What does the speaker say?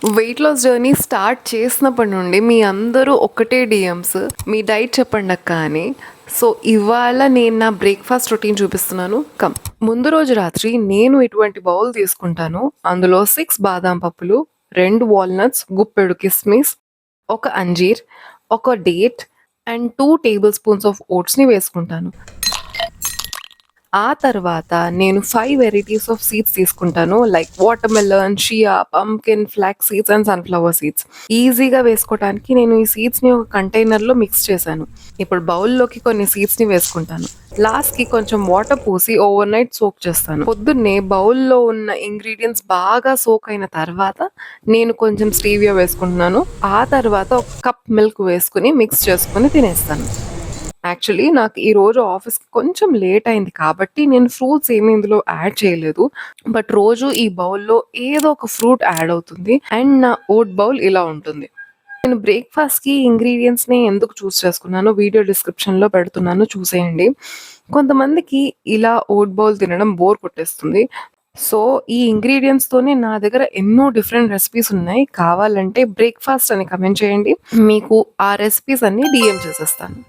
Weight loss journey start చేసినప్పటి నుండి మీ అందరూ ఒక్కటే డిఎమ్స్, మీ డైట్ చెప్పండి అక్క అని. సో ఇవాళ నేను నా బ్రేక్ఫాస్ట్ రొటీన్ చూపిస్తున్నాను. కమ్. ముందు రోజు రాత్రి నేను ఇటువంటి బౌల్ తీసుకుంటాను. అందులో 6 బాదాం పప్పులు, 2 వాల్నట్స్, గుప్పెడు కిస్మిస్, ఒక అంజీర్, ఒక date and 2 tablespoons of ఓట్స్ని వేసుకుంటాను. ఆ తర్వాత నేను 5 వెరైటీస్ ఆఫ్ సీడ్స్ తీసుకుంటాను. Like watermelon, chia, pumpkin, flax seeds and sunflower seeds. ఈజీగా వేసుకోవటానికి నేను ఈ సీడ్స్‌ని ఒక కంటైనర్‌లో మిక్స్ చేశాను. ఇప్పుడు బౌల్‌లోకి కొన్ని సీడ్స్‌ని వేసుకుంటాను. లాస్ట్‌కి కొంచెం వాటర్ పోసి ఓవర్ నైట్ సోక్ చేస్తాను. పొద్దున్నే బౌల్‌లో ఉన్న ఇంగ్రీడియెంట్స్ బాగా సోక్ అయిన తర్వాత నేను కొంచెం స్టీవియా వేసుకుంటున్నాను. ఆ తర్వాత ఒక కప్ మిల్క్ వేసుకొని మిక్స్ చేసుకొని తినేస్తాను. యాక్చువల్లీ నాకు ఈరోజు ఆఫీస్‌కి కొంచెం లేట్ అయింది కాబట్టి నేను ఫ్రూట్స్ ఏమి ఇందులో యాడ్ చేయలేదు. బట్ రోజు ఈ బౌల్‌లో ఏదో ఒక ఫ్రూట్ యాడ్ అవుతుంది. అండ్ నా ఓట్ బౌల్ ఇలా ఉంటుంది. నేను బ్రేక్‌ఫాస్ట్‌కి ఇంగ్రీడియెంట్స్‌ని ఎందుకు చేసుకున్నానో వీడియో డిస్క్రిప్షన్‌లో పెడుతున్నాను, చూసేయండి. కొంతమందికి ఇలా ఓట్ బౌల్ తినడం బోర్ కొట్టేస్తుంది. సో, ఈ ఇంగ్రీడియెంట్స్‌తోనే నా దగ్గర ఎన్నో డిఫరెంట్ రెసిపీస్ ఉన్నాయి. కావాలంటే బ్రేక్‌ఫాస్ట్ అని కమెంట్ చేయండి. మీకు ఆ రెసిపీస్ అన్నీ డీఎం చేసేస్తాను.